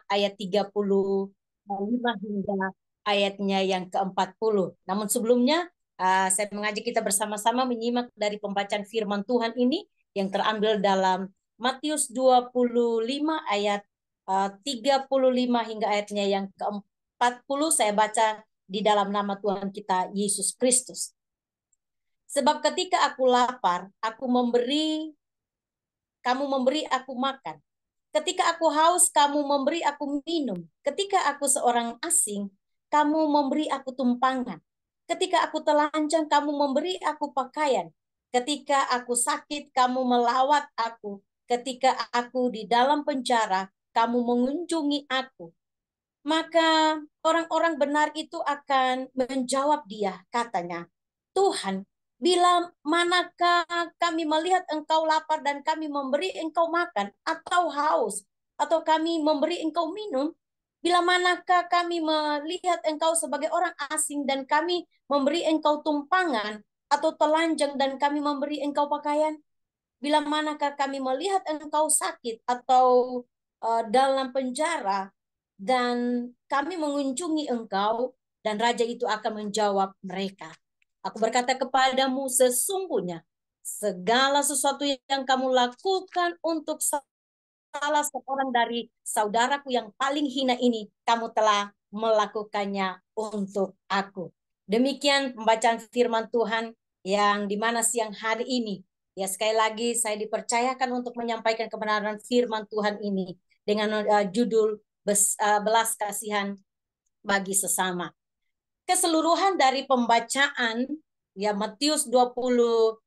ayat 35 hingga ayatnya yang ke-40. Namun sebelumnya saya mengajak kita bersama-sama menyimak dari pembacaan firman Tuhan ini yang terambil dalam Matius 25 ayat 35 hingga ayatnya yang ke-40. Saya baca di dalam nama Tuhan kita Yesus Kristus. Sebab ketika aku lapar, kamu memberi aku makan. Ketika aku haus, kamu memberi aku minum. Ketika aku seorang asing, kamu memberi aku tumpangan. Ketika aku telanjang, kamu memberi aku pakaian. Ketika aku sakit, kamu melawat aku. Ketika aku di dalam penjara, kamu mengunjungi aku. Maka orang-orang benar itu akan menjawab dia, katanya, Tuhan, bila manakah kami melihat engkau lapar dan kami memberi engkau makan, atau haus, atau kami memberi engkau minum? Bila manakah kami melihat engkau sebagai orang asing dan kami memberi engkau tumpangan, atau telanjang dan kami memberi engkau pakaian? Bila manakah kami melihat engkau sakit atau dalam penjara dan kami mengunjungi engkau? Dan raja itu akan menjawab mereka, aku berkata kepadamu, sesungguhnya segala sesuatu yang kamu lakukan untuk salah seorang dari saudaraku yang paling hina ini, kamu telah melakukannya untuk aku. Demikian pembacaan firman Tuhan yang dimana siang hari ini, ya sekali lagi saya dipercayakan untuk menyampaikan kebenaran firman Tuhan ini dengan judul belas kasihan bagi sesama. Keseluruhan dari pembacaan ya Matius 25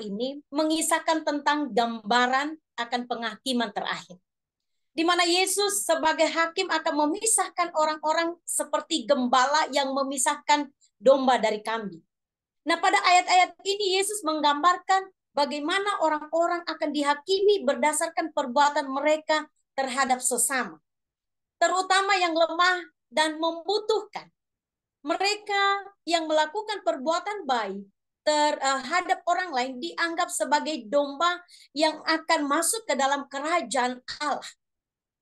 ini mengisahkan tentang gambaran akan penghakiman terakhir, di mana Yesus sebagai hakim akan memisahkan orang-orang seperti gembala yang memisahkan domba dari kambing. Nah, pada ayat-ayat ini Yesus menggambarkan bagaimana orang-orang akan dihakimi berdasarkan perbuatan mereka terhadap sesama, terutama yang lemah dan membutuhkan. Mereka yang melakukan perbuatan baik terhadap orang lain dianggap sebagai domba yang akan masuk ke dalam kerajaan Allah.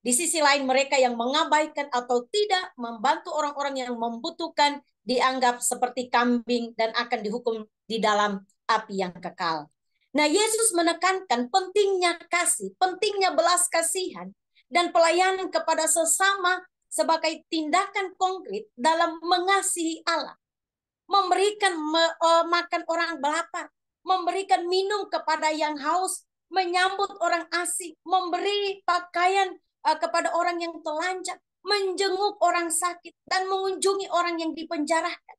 Di sisi lain, mereka yang mengabaikan atau tidak membantu orang-orang yang membutuhkan dianggap seperti kambing dan akan dihukum di dalam api yang kekal. Nah, Yesus menekankan pentingnya kasih, pentingnya belas kasihan, dan pelayanan kepada sesama sebagai tindakan konkret dalam mengasihi Allah. Memberikan makan orang lapar, memberikan minum kepada yang haus, menyambut orang asing, memberi pakaian kepada orang yang telanjang, menjenguk orang sakit, dan mengunjungi orang yang dipenjarakan.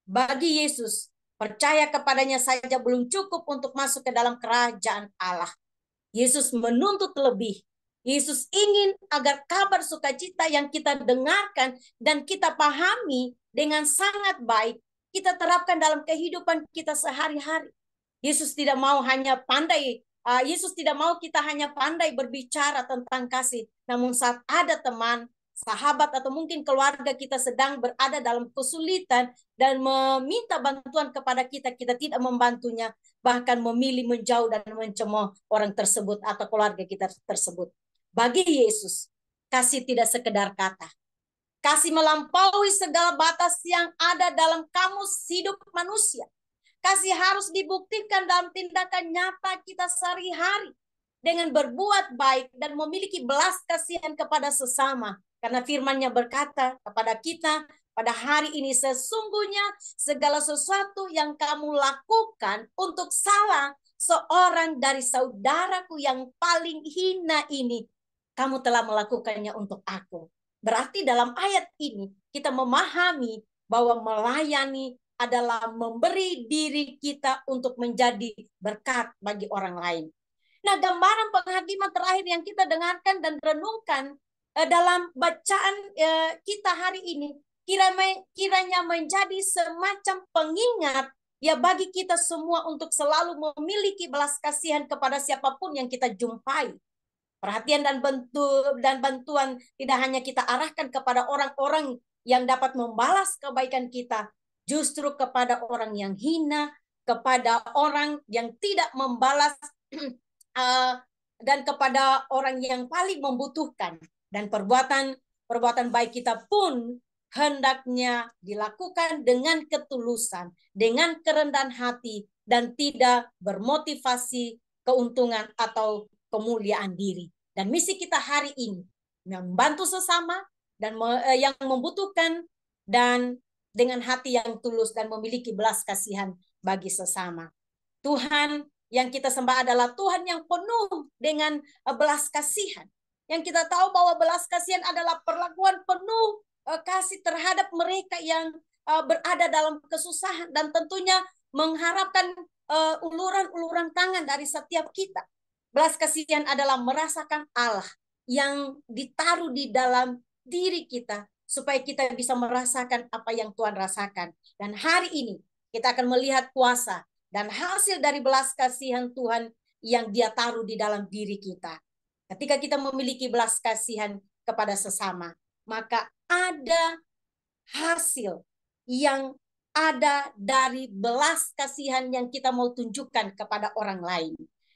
Bagi Yesus, percaya kepadanya saja belum cukup untuk masuk ke dalam kerajaan Allah. Yesus menuntut lebih. Yesus ingin agar kabar sukacita yang kita dengarkan dan kita pahami dengan sangat baik, kita terapkan dalam kehidupan kita sehari-hari. Yesus tidak mau Yesus tidak mau kita hanya pandai berbicara tentang kasih. Namun saat ada teman, sahabat, atau mungkin keluarga kita sedang berada dalam kesulitan dan meminta bantuan kepada kita, kita tidak membantunya, bahkan memilih menjauh dan mencemooh orang tersebut atau keluarga kita tersebut. Bagi Yesus, kasih tidak sekedar kata. Kasih melampaui segala batas yang ada dalam kamus hidup manusia. Kasih harus dibuktikan dalam tindakan nyata kita sehari-hari dengan berbuat baik dan memiliki belas kasihan kepada sesama. Karena firman-Nya berkata kepada kita pada hari ini, sesungguhnya segala sesuatu yang kamu lakukan untuk salah seorang dari saudaraku yang paling hina ini, kamu telah melakukannya untuk aku. Berarti dalam ayat ini kita memahami bahwa melayani adalah memberi diri kita untuk menjadi berkat bagi orang lain. Nah, gambaran penghakiman terakhir yang kita dengarkan dan renungkan dalam bacaan kita hari ini kiranya menjadi semacam pengingat ya bagi kita semua untuk selalu memiliki belas kasihan kepada siapapun yang kita jumpai. Perhatian dan bantuan tidak hanya kita arahkan kepada orang-orang yang dapat membalas kebaikan kita, justru kepada orang yang hina, kepada orang yang tidak membalas dan kepada orang yang paling membutuhkan. Dan perbuatan baik kita pun hendaknya dilakukan dengan ketulusan, dengan kerendahan hati, dan tidak bermotivasi keuntungan atau kemuliaan diri. Dan misi kita hari ini membantu sesama dan yang membutuhkan, dan dengan hati yang tulus dan memiliki belas kasihan bagi sesama. Tuhan yang kita sembah adalah Tuhan yang penuh dengan belas kasihan. Yang kita tahu bahwa belas kasihan adalah perlakuan penuh kasih terhadap mereka yang berada dalam kesusahan, dan tentunya mengharapkan uluran-uluran tangan dari setiap kita. Belas kasihan adalah merasakan Allah yang ditaruh di dalam diri kita supaya kita bisa merasakan apa yang Tuhan rasakan. Dan hari ini kita akan melihat kuasa dan hasil dari belas kasihan Tuhan yang Dia taruh di dalam diri kita. Ketika kita memiliki belas kasihan kepada sesama, maka ada hasil yang ada dari belas kasihan yang kita mau tunjukkan kepada orang lain.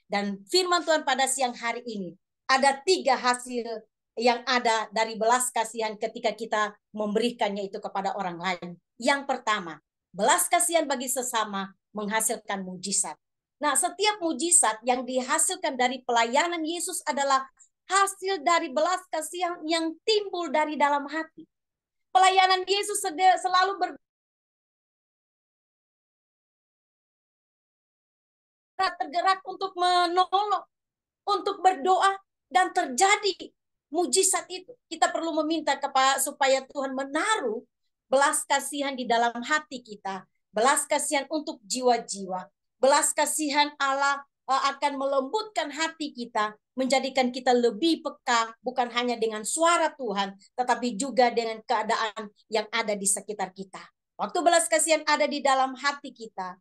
Dan firman Tuhan pada siang hari ini, ada 3 hasil yang ada dari belas kasihan ketika kita memberikannya itu kepada orang lain. Yang pertama, belas kasihan bagi sesama menghasilkan mujizat. Nah, setiap mujizat yang dihasilkan dari pelayanan Yesus adalah hasil dari belas kasihan yang timbul dari dalam hati. Pelayanan Yesus selalu tergerak untuk menolong, untuk berdoa, dan terjadi mujizat itu. Kita perlu meminta supaya Tuhan menaruh belas kasihan di dalam hati kita, belas kasihan untuk jiwa-jiwa, belas kasihan Allah akan melembutkan hati kita, menjadikan kita lebih peka, bukan hanya dengan suara Tuhan, tetapi juga dengan keadaan yang ada di sekitar kita. Waktu belas kasihan ada di dalam hati kita,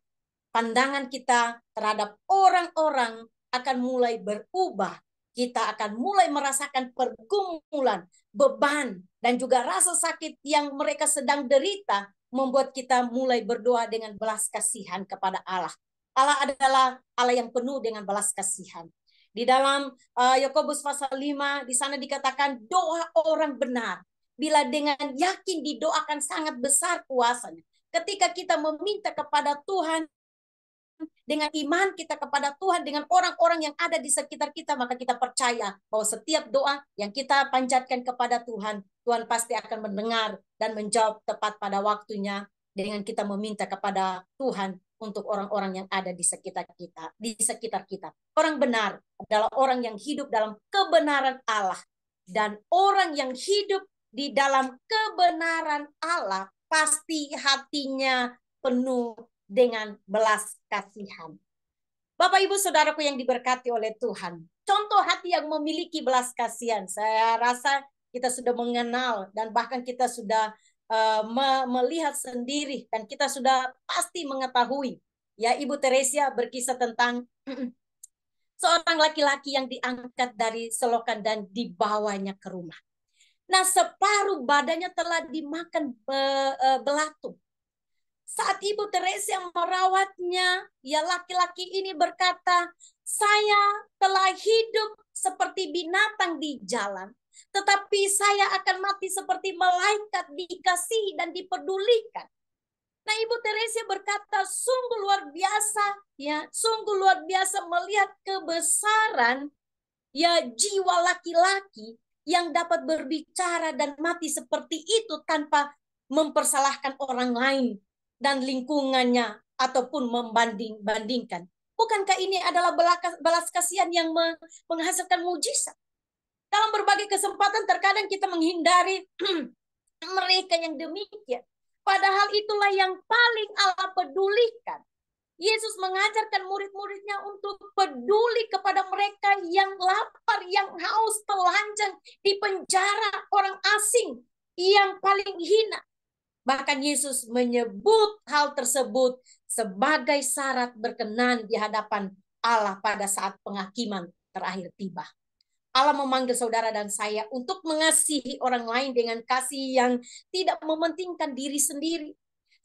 pandangan kita terhadap orang-orang akan mulai berubah. Kita akan mulai merasakan pergumulan, beban, dan juga rasa sakit yang mereka sedang derita, membuat kita mulai berdoa dengan belas kasihan kepada Allah. Allah adalah Allah yang penuh dengan belas kasihan. Di dalam Yakobus pasal 5, di sana dikatakan doa orang benar, bila dengan yakin didoakan sangat besar kuasanya. Ketika kita meminta kepada Tuhan, dengan iman kita kepada Tuhan, dengan orang-orang yang ada di sekitar kita, maka kita percaya bahwa setiap doa yang kita panjatkan kepada Tuhan, Tuhan pasti akan mendengar dan menjawab tepat pada waktunya, dengan kita meminta kepada Tuhan untuk orang-orang yang ada di sekitar kita. Orang benar adalah orang yang hidup dalam kebenaran Allah, dan orang yang hidup di dalam kebenaran Allah pasti hatinya penuh dengan belas kasihan. Bapak Ibu Saudaraku yang diberkati oleh Tuhan, contoh hati yang memiliki belas kasihan, saya rasa kita sudah mengenal dan bahkan kita sudah melihat sendiri, dan kita sudah pasti mengetahui. Ya, Ibu Teresia berkisah tentang seorang laki-laki yang diangkat dari selokan dan dibawanya ke rumah. Nah, separuh badannya telah dimakan belatung. Saat Ibu Teresia merawatnya, ya laki-laki ini berkata, saya telah hidup seperti binatang di jalan, tetapi saya akan mati seperti malaikat, dikasihi dan dipedulikan. Nah, Ibu Teresia berkata, sungguh luar biasa, ya, sungguh luar biasa melihat kebesaran ya jiwa laki-laki yang dapat berbicara dan mati seperti itu tanpa mempersalahkan orang lain dan lingkungannya ataupun membanding-bandingkan. Bukankah ini adalah belas kasihan yang menghasilkan mujizat? Dalam berbagai kesempatan terkadang kita menghindari mereka yang demikian. Padahal itulah yang paling Allah pedulikan. Yesus mengajarkan murid-muridnya untuk peduli kepada mereka yang lapar, yang haus, telanjang, di penjara, orang asing yang paling hina. Bahkan Yesus menyebut hal tersebut sebagai syarat berkenan di hadapan Allah pada saat penghakiman terakhir tiba. Allah memanggil saudara dan saya untuk mengasihi orang lain dengan kasih yang tidak mementingkan diri sendiri.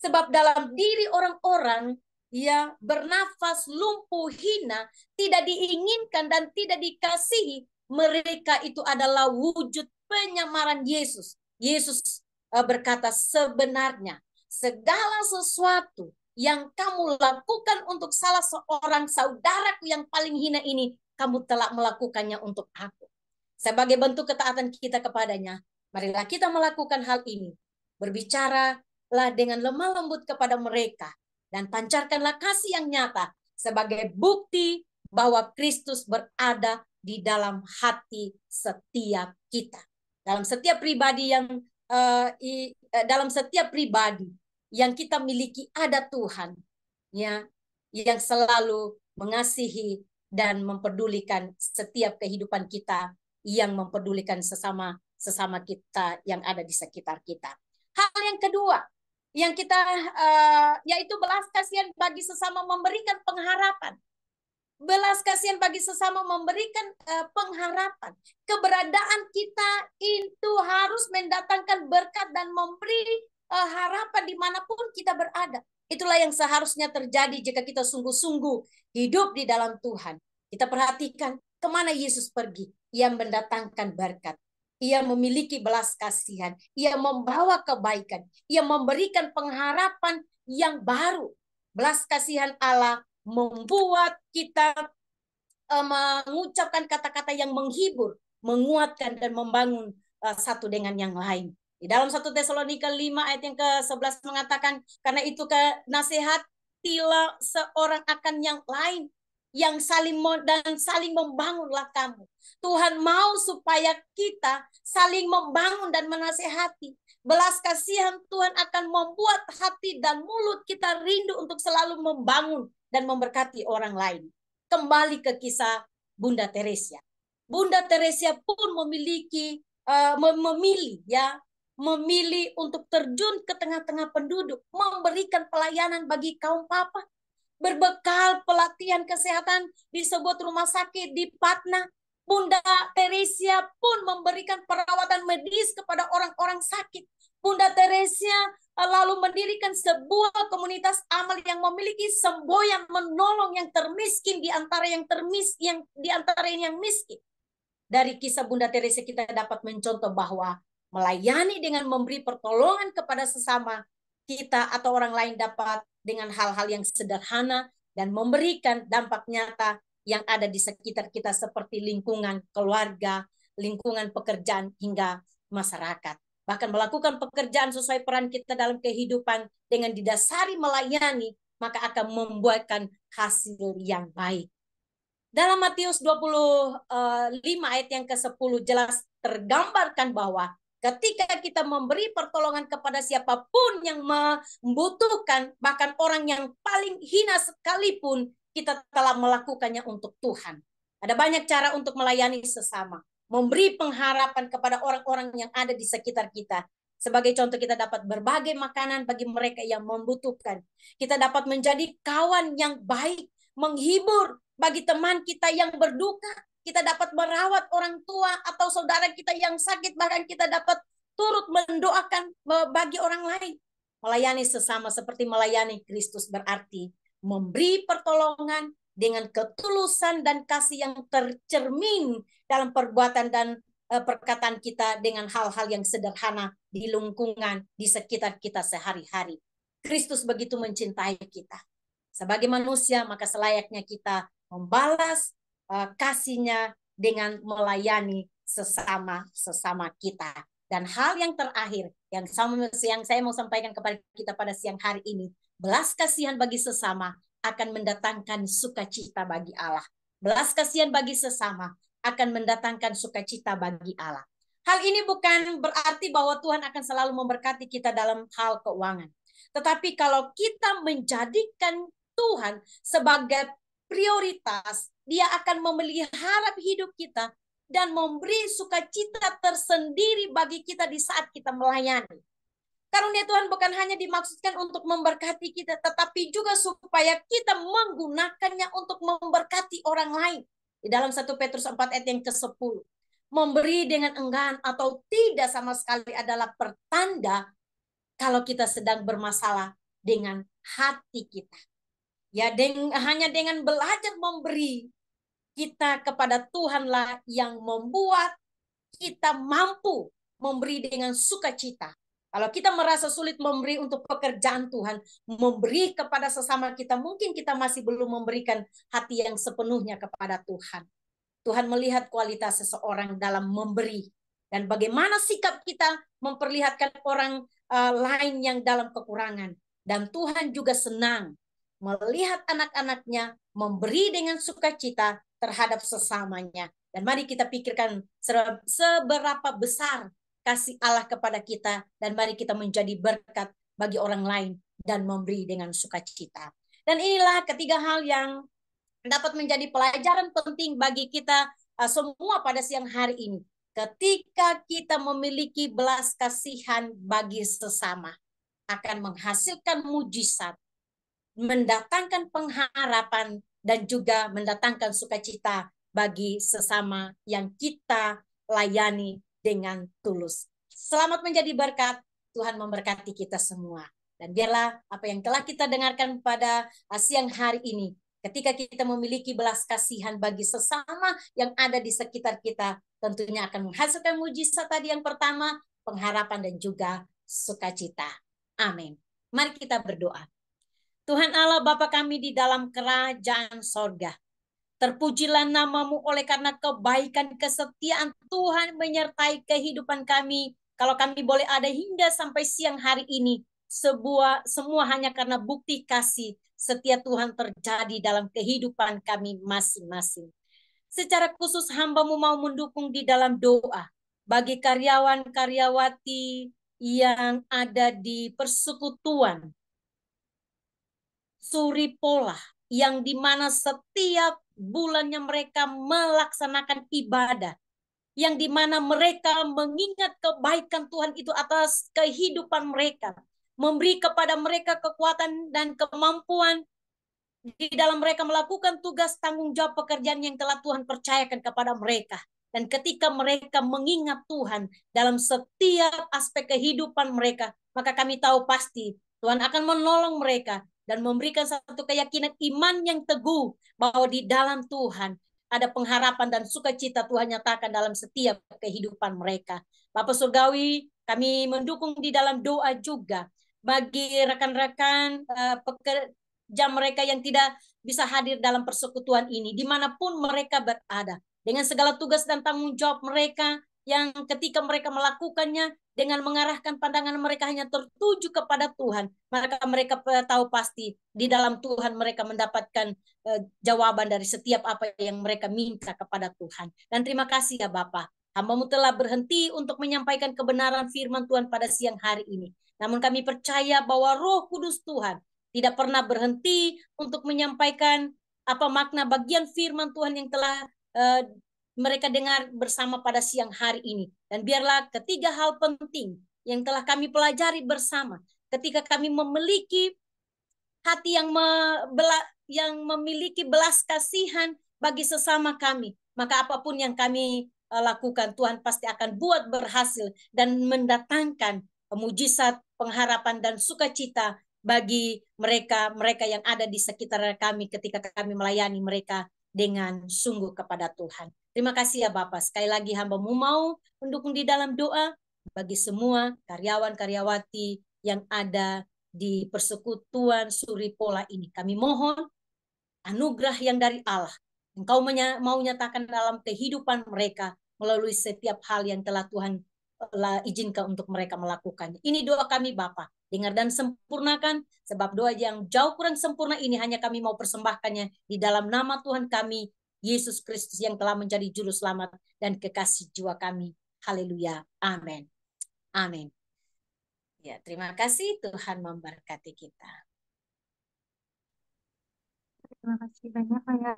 Sebab dalam diri orang-orang ya, bernafas, lumpuh, hina, tidak diinginkan dan tidak dikasihi, mereka itu adalah wujud penyamaran Yesus. Yesus berkata, sebenarnya segala sesuatu yang kamu lakukan untuk salah seorang saudaraku yang paling hina ini, kamu telah melakukannya untuk aku. Sebagai bentuk ketaatan kita kepadanya, marilah kita melakukan hal ini. Berbicaralah dengan lemah lembut kepada mereka, dan pancarkanlah kasih yang nyata sebagai bukti bahwa Kristus berada di dalam hati setiap kita. Dalam setiap pribadi dalam setiap pribadi yang kita miliki ada Tuhan, ya, yang selalu mengasihi dan mempedulikan setiap kehidupan kita, yang mempedulikan sesama kita yang ada di sekitar kita. Hal yang kedua yang kita yaitu belas kasihan bagi sesama, memberikan pengharapan. Belas kasihan bagi sesama, memberikan pengharapan. Keberadaan kita itu harus mendatangkan berkat dan memberi harapan dimanapun kita berada. Itulah yang seharusnya terjadi jika kita sungguh-sungguh hidup di dalam Tuhan. Kita perhatikan kemana Yesus pergi. Ia mendatangkan berkat. Ia memiliki belas kasihan. Ia membawa kebaikan. Ia memberikan pengharapan yang baru. Belas kasihan Allah membuat kita mengucapkan kata-kata yang menghibur, menguatkan dan membangun satu dengan yang lain. Di dalam 1 Tesalonika 5 ayat yang ke-11 mengatakan, karena itu nasihatilah seorang akan yang lain, yang saling membangunlah kamu. Tuhan mau supaya kita saling membangun dan menasihati. Belas kasihan Tuhan akan membuat hati dan mulut kita rindu untuk selalu membangun dan memberkati orang lain. Kembali ke kisah Bunda Teresia. Bunda Teresia pun memilih untuk terjun ke tengah-tengah penduduk, memberikan pelayanan bagi kaum papa. Berbekal pelatihan kesehatan di sebuah rumah sakit di Patna, Bunda Teresia pun memberikan perawatan medis kepada orang-orang sakit. Bunda Teresia lalu mendirikan sebuah komunitas amal yang memiliki semboyan menolong yang termiskin di antara yang miskin. Dari kisah Bunda Teresia kita dapat mencontoh bahwa melayani dengan memberi pertolongan kepada sesama kita atau orang lain dapat dengan hal-hal yang sederhana dan memberikan dampak nyata yang ada di sekitar kita seperti lingkungan keluarga, lingkungan pekerjaan hingga masyarakat. Bahkan melakukan pekerjaan sesuai peran kita dalam kehidupan dengan didasari melayani, maka akan membuahkan hasil yang baik. Dalam Matius 25 ayat yang ke-10 jelas tergambarkan bahwa ketika kita memberi pertolongan kepada siapapun yang membutuhkan, bahkan orang yang paling hina sekalipun, kita telah melakukannya untuk Tuhan. Ada banyak cara untuk melayani sesama, memberi pengharapan kepada orang-orang yang ada di sekitar kita. Sebagai contoh, kita dapat berbagai makanan bagi mereka yang membutuhkan. Kita dapat menjadi kawan yang baik, menghibur bagi teman kita yang berduka. Kita dapat merawat orang tua atau saudara kita yang sakit, bahkan kita dapat turut mendoakan bagi orang lain. Melayani sesama seperti melayani Kristus berarti memberi pertolongan dengan ketulusan dan kasih yang tercermin dalam perbuatan dan perkataan kita dengan hal-hal yang sederhana di lingkungan, di sekitar kita sehari-hari. Kristus begitu mencintai kita. Sebagai manusia, maka selayaknya kita membalas kasihnya dengan melayani sesama kita. Dan hal yang terakhir yang saya mau sampaikan kepada kita pada siang hari ini, belas kasihan bagi sesama akan mendatangkan sukacita bagi Allah. Belas kasihan bagi sesama akan mendatangkan sukacita bagi Allah. Hal ini bukan berarti bahwa Tuhan akan selalu memberkati kita dalam hal keuangan. Tetapi kalau kita menjadikan Tuhan sebagai prioritas, Dia akan memelihara hidup kita dan memberi sukacita tersendiri bagi kita di saat kita melayani. Karunia Tuhan bukan hanya dimaksudkan untuk memberkati kita, tetapi juga supaya kita menggunakannya untuk memberkati orang lain. Di dalam 1 Petrus 4 ayat yang ke-10, memberi dengan enggan atau tidak sama sekali adalah pertanda kalau kita sedang bermasalah dengan hati kita. Ya, hanya dengan belajar memberi kita kepada Tuhanlah yang membuat kita mampu memberi dengan sukacita. Kalau kita merasa sulit memberi untuk pekerjaan Tuhan, memberi kepada sesama kita, mungkin kita masih belum memberikan hati yang sepenuhnya kepada Tuhan. Tuhan melihat kualitas seseorang dalam memberi dan bagaimana sikap kita memperlihatkan orang lain yang dalam kekurangan. Dan Tuhan juga senang melihat anak-anaknya memberi dengan sukacita terhadap sesamanya. Dan mari kita pikirkan seberapa besar kasih Allah kepada kita, dan mari kita menjadi berkat bagi orang lain dan memberi dengan sukacita. Dan inilah ketiga hal yang dapat menjadi pelajaran penting bagi kita semua pada siang hari ini. Ketika kita memiliki belas kasihan bagi sesama, akan menghasilkan mujizat, mendatangkan pengharapan, dan juga mendatangkan sukacita bagi sesama yang kita layani dengan tulus. Selamat menjadi berkat. Tuhan memberkati kita semua. Dan biarlah apa yang telah kita dengarkan pada siang hari ini, ketika kita memiliki belas kasihan bagi sesama yang ada di sekitar kita, tentunya akan menghasilkan mujizat tadi yang pertama, pengharapan dan juga sukacita. Amin. Mari kita berdoa. Tuhan Allah Bapa kami di dalam kerajaan sorga, terpujilah namamu oleh karena kebaikan kesetiaan Tuhan menyertai kehidupan kami. Kalau kami boleh ada hingga sampai siang hari ini, semua hanya karena bukti kasih setia Tuhan terjadi dalam kehidupan kami masing-masing. Secara khusus hamba-Mu mau mendukung di dalam doa bagi karyawan-karyawati yang ada di persekutuan Suripola, yang dimana setiap bulannya mereka melaksanakan ibadah, yang dimana mereka mengingat kebaikan Tuhan itu atas kehidupan mereka, memberi kepada mereka kekuatan dan kemampuan di dalam mereka melakukan tugas tanggung jawab pekerjaan yang telah Tuhan percayakan kepada mereka. Dan ketika mereka mengingat Tuhan dalam setiap aspek kehidupan mereka, maka kami tahu pasti Tuhan akan menolong mereka dan memberikan satu keyakinan iman yang teguh bahwa di dalam Tuhan ada pengharapan dan sukacita Tuhan nyatakan dalam setiap kehidupan mereka. Bapak Surgawi, kami mendukung di dalam doa juga bagi rekan-rekan pekerja mereka yang tidak bisa hadir dalam persekutuan ini, dimanapun mereka berada, dengan segala tugas dan tanggung jawab mereka, yang ketika mereka melakukannya dengan mengarahkan pandangan mereka hanya tertuju kepada Tuhan, maka mereka tahu pasti di dalam Tuhan mereka mendapatkan jawaban dari setiap apa yang mereka minta kepada Tuhan. Dan terima kasih ya Bapak, hamba-Mu telah berhenti untuk menyampaikan kebenaran firman Tuhan pada siang hari ini. Namun kami percaya bahwa Roh Kudus Tuhan tidak pernah berhenti untuk menyampaikan apa makna bagian firman Tuhan yang telah mereka dengar bersama pada siang hari ini. Dan biarlah ketiga hal penting yang telah kami pelajari bersama, ketika kami memiliki hati yang memiliki belas kasihan bagi sesama kami, maka apapun yang kami lakukan, Tuhan pasti akan buat berhasil dan mendatangkan mujizat, pengharapan, dan sukacita bagi mereka yang ada di sekitar kami ketika kami melayani mereka dengan sungguh kepada Tuhan. Terima kasih ya Bapak. Sekali lagi hamba-Mu mau mendukung di dalam doa bagi semua karyawan-karyawati yang ada di persekutuan Suripola ini. Kami mohon anugerah yang dari Allah. Engkau mau nyatakan dalam kehidupan mereka melalui setiap hal yang telah Tuhan izinkan untuk mereka melakukannya. Ini doa kami Bapa. Dengar dan sempurnakan, sebab doa yang jauh kurang sempurna ini hanya kami mau persembahkannya di dalam nama Tuhan kami, Yesus Kristus yang telah menjadi juru selamat dan kekasih jiwa kami. Haleluya. Amin. Amin. Ya, terima kasih. Tuhan memberkati kita. Terima kasih banyak ya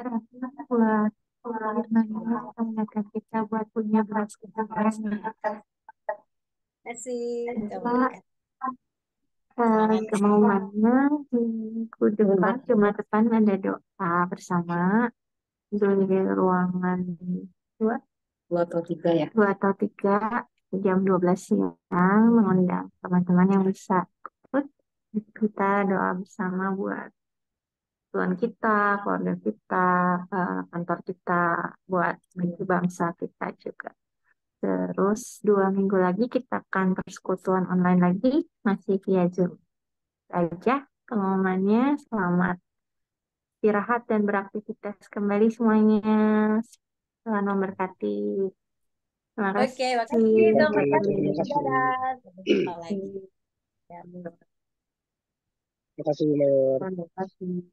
buat firman-Nya, mengingatkan kita buat punya belas kasihan. Terima kasih. Kemauannya minggu depan ada doa bersama di ruangan 2 atau 3 ya. 2 atau 3 jam 12 siang, mengundang teman-teman yang bisa ikut kita doa bersama buat persekutuan kita, keluarga kita, kantor kita, buat bagi bangsa kita juga. Terus 2 minggu lagi kita akan persekutuan online lagi, masih via Zoom aja. Pengumumannya selamat istirahat dan beraktivitas kembali semuanya. Tuhan memberkati. Terima Oke, kasih. makasih Terima kasih, terima teman-teman. kasih. Dadah. Sampai jumpa lagi. Ya. Terima kasih, Bu Mayor. Terima kasih.